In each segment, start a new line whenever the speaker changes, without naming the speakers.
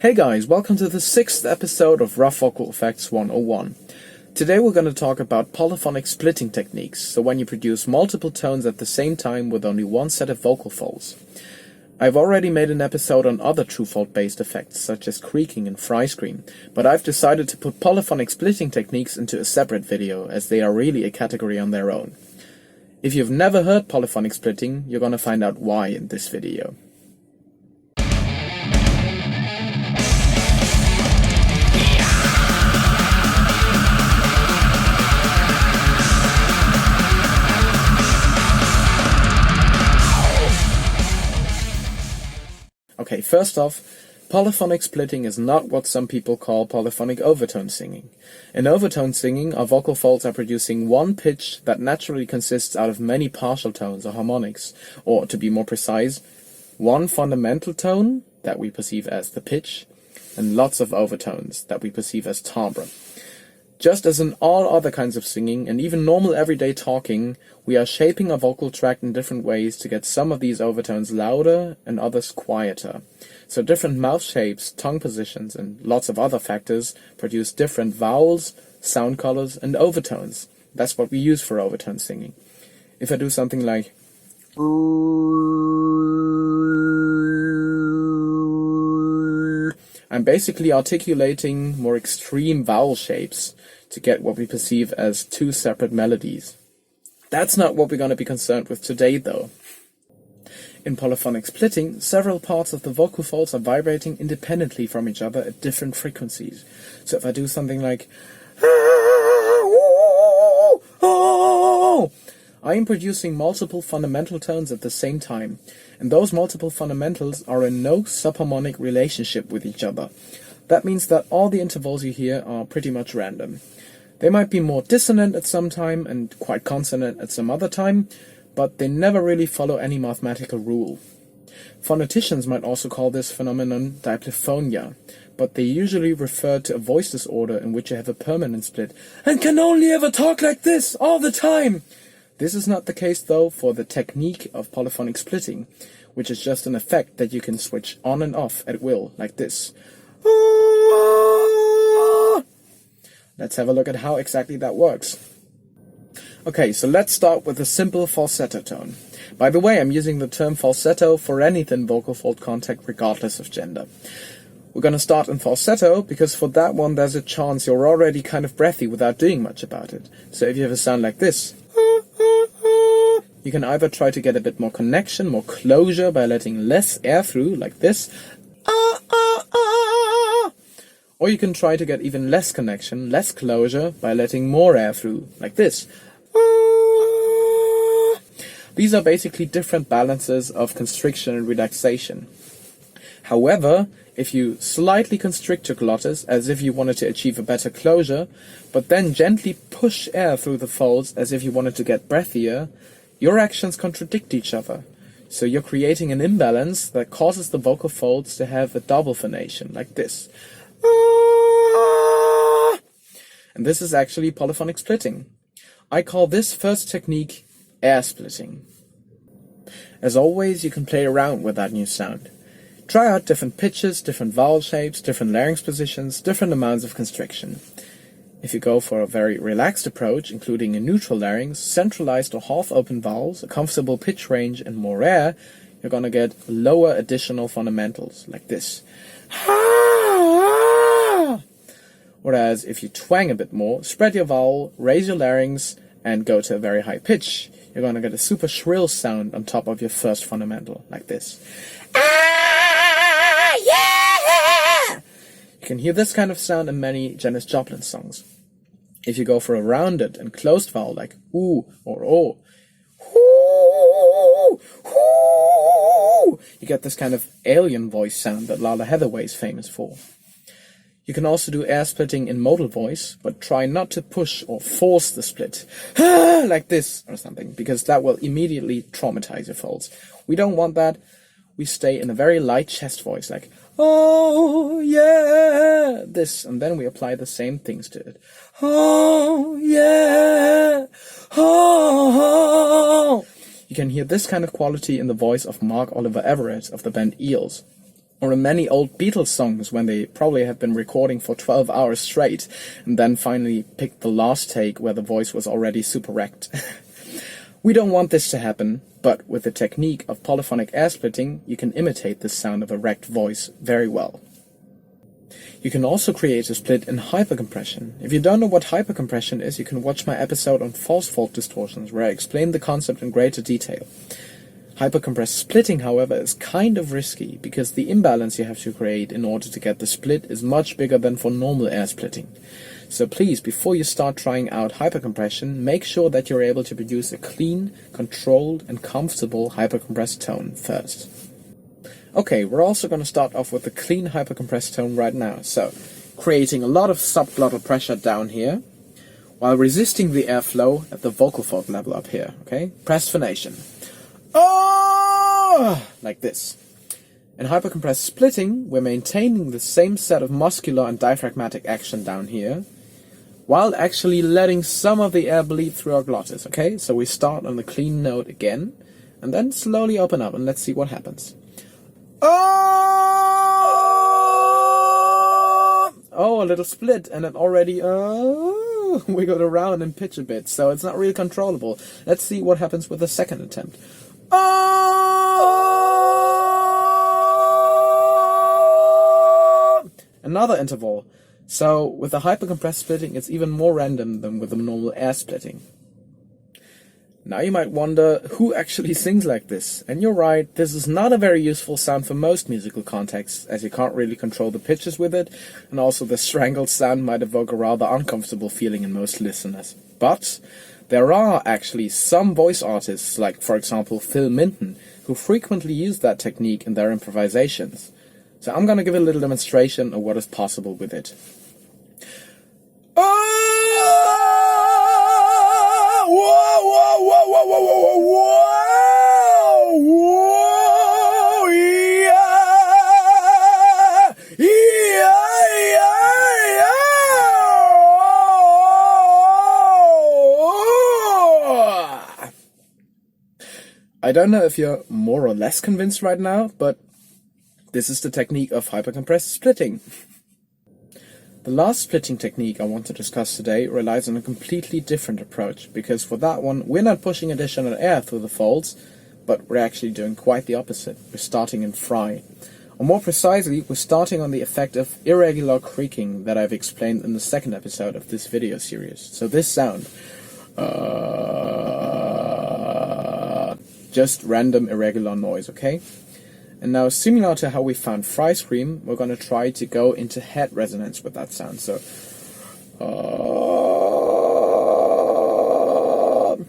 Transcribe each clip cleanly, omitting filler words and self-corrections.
Hey guys, welcome to the 6th episode of Rough Vocal Effects 101. Today we're going to talk about polyphonic splitting techniques, so when you produce multiple tones at the same time with only one set of vocal folds. I've already made an episode on other true fold based effects such as creaking and fry scream, but I've decided to put polyphonic splitting techniques into a separate video as they are really a category on their own. If you've never heard polyphonic splitting, you're going to find out why in this video. Okay, first off, polyphonic splitting is not what some people call polyphonic overtone singing. In overtone singing, our vocal folds are producing one pitch that naturally consists out of many partial tones or harmonics, or to be more precise, one fundamental tone that we perceive as the pitch, and lots of overtones that we perceive as timbre. Just as in all other kinds of singing, and even normal everyday talking, we are shaping our vocal tract in different ways to get some of these overtones louder and others quieter. So different mouth shapes, tongue positions, and lots of other factors produce different vowels, sound colors, and overtones. That's what we use for overtone singing. If I do something like I'm basically articulating more extreme vowel shapes to get what we perceive as two separate melodies. That's not what we're going to be concerned with today, though. In polyphonic splitting, several parts of the vocal folds are vibrating independently from each other at different frequencies. So if I do something like I am producing multiple fundamental tones at the same time, and those multiple fundamentals are in no subharmonic relationship with each other. That means that all the intervals you hear are pretty much random. They might be more dissonant at some time and quite consonant at some other time, but they never really follow any mathematical rule. Phoneticians might also call this phenomenon diplophonia, but they usually refer to a voice disorder in which you have a permanent split and can only ever talk like this all the time. This is not the case, though, for the technique of polyphonic splitting, which is just an effect that you can switch on and off at will, like this. Let's have a look at how exactly that works. Okay, so let's start with a simple falsetto tone. By the way, I'm using the term falsetto for any thin vocal fold contact regardless of gender. We're going to start in falsetto because for that one there's a chance you're already kind of breathy without doing much about it. So if you have a sound like this, you can either try to get a bit more connection, more closure by letting less air through, like this, or you can try to get even less connection, less closure, by letting more air through, like this. These are basically different balances of constriction and relaxation. However, if you slightly constrict your glottis as if you wanted to achieve a better closure, but then gently push air through the folds as if you wanted to get breathier, your actions contradict each other. So you're creating an imbalance that causes the vocal folds to have a double phonation, like this. And this is actually polyphonic splitting. I call this first technique air splitting. As always, you can play around with that new sound. Try out different pitches, different vowel shapes, different larynx positions, different amounts of constriction. If you go for a very relaxed approach, including a neutral larynx, centralized or half-open vowels, a comfortable pitch range, and more air, you're going to get lower additional fundamentals, like this. Whereas if you twang a bit more, spread your vowel, raise your larynx, and go to a very high pitch, you're going to get a super shrill sound on top of your first fundamental, like this. You can hear this kind of sound in many Janis Joplin songs. If you go for a rounded and closed vowel like ooh or oh, you get this kind of alien voice sound that Lala Hathaway is famous for. You can also do air splitting in modal voice, but try not to push or force the split, like this or something, because that will immediately traumatize your folds. We don't want that. We stay in a very light chest voice, like, oh yeah, this, and then we apply the same things to it. Oh yeah, oh. You can hear this kind of quality in the voice of Mark Oliver Everett of the band Eels. Or in many old Beatles songs when they probably have been recording for 12 hours straight and then finally picked the last take where the voice was already super wrecked. We don't want this to happen, but with the technique of polyphonic air splitting, you can imitate the sound of a wrecked voice very well. You can also create a split in hypercompression. If you don't know what hypercompression is, you can watch my episode on false fault distortions where I explain the concept in greater detail. Hypercompressed splitting, however, is kind of risky because the imbalance you have to create in order to get the split is much bigger than for normal air splitting. So please, before you start trying out hypercompression, make sure that you're able to produce a clean, controlled, and comfortable hypercompressed tone first. Okay, we're also going to start off with a clean hypercompressed tone right now. So, creating a lot of subglottal pressure down here, while resisting the airflow at the vocal fold level up here, okay? Press phonation. Oh! Like this. In hypercompressed splitting, we're maintaining the same set of muscular and diaphragmatic action down here, while actually letting some of the air bleed through our glottis, okay? So we start on the clean note again, and then slowly open up, and let's see what happens. Oh, a little split, and it already wiggled around in pitch a bit, so it's not really controllable. Let's see what happens with the second attempt. Another interval. So with the hypercompressed splitting, it's even more random than with the normal air splitting. Now you might wonder, who actually sings like this? And you're right, this is not a very useful sound for most musical contexts, as you can't really control the pitches with it, and also the strangled sound might evoke a rather uncomfortable feeling in most listeners. But there are actually some voice artists, like for example Phil Minton, who frequently use that technique in their improvisations. So I'm gonna give a little demonstration of what is possible with it. I don't know if you're more or less convinced right now, but this is the technique of hypercompressed splitting. The last splitting technique I want to discuss today relies on a completely different approach, because for that one we're not pushing additional air through the folds, but we're actually doing quite the opposite. We're starting in fry. Or more precisely, we're starting on the effect of irregular creaking that I've explained in the second episode of this video series. So this sound, just random irregular noise, okay? And now, similar to how we found fry scream, we're going to try to go into head resonance with that sound. So,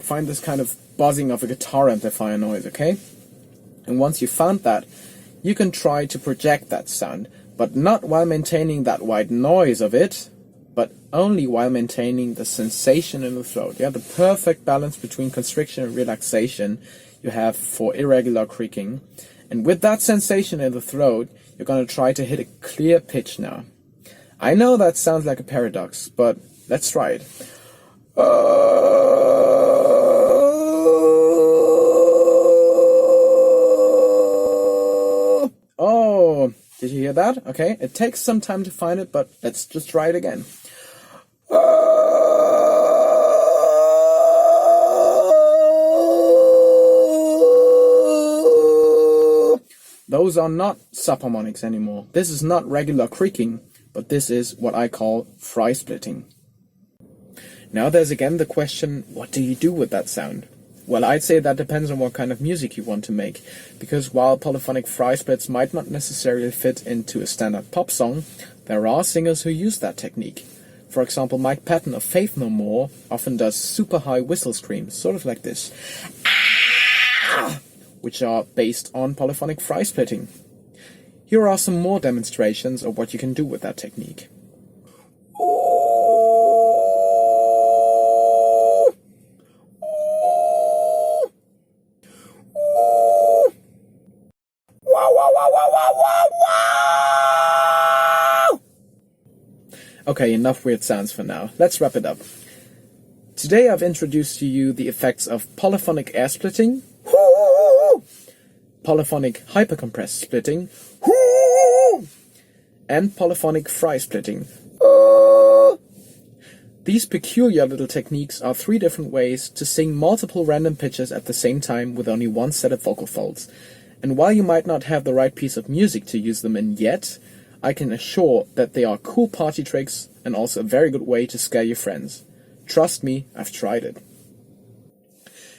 find this kind of buzzing of a guitar amplifier noise, okay? And once you've found that, you can try to project that sound, but not while maintaining that white noise of it, but only while maintaining the sensation in the throat. Yeah, the perfect balance between constriction and relaxation you have for irregular creaking. And with that sensation in the throat, you're going to try to hit a clear pitch now. I know that sounds like a paradox, but let's try it. Oh, did you hear that? Okay, it takes some time to find it, but let's just try it again. Those are not subharmonics anymore. This is not regular creaking, but this is what I call fry splitting. Now there's again the question, what do you do with that sound? Well, I'd say that depends on what kind of music you want to make, because while polyphonic fry splits might not necessarily fit into a standard pop song, there are singers who use that technique. For example, Mike Patton of Faith No More often does super high whistle screams, sort of like this, which are based on polyphonic fry splitting. Here are some more demonstrations of what you can do with that technique. Okay, enough weird sounds for now. Let's wrap it up. Today I've introduced to you the effects of polyphonic air splitting, polyphonic hypercompressed splitting, and polyphonic fry splitting. These peculiar little techniques are 3 different ways to sing multiple random pitches at the same time with only one set of vocal folds. And while you might not have the right piece of music to use them in yet, I can assure that they are cool party tricks and also a very good way to scare your friends. Trust me, I've tried it.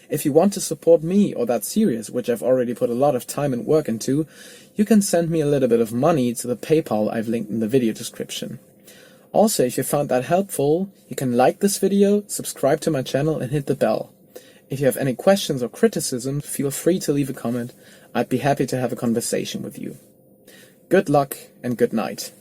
If you want to support me or that series, which I've already put a lot of time and work into, you can send me a little bit of money to the PayPal I've linked in the video description. Also, if you found that helpful, you can like this video, subscribe to my channel and hit the bell. If you have any questions or criticism, feel free to leave a comment. I'd be happy to have a conversation with you. Good luck and good night.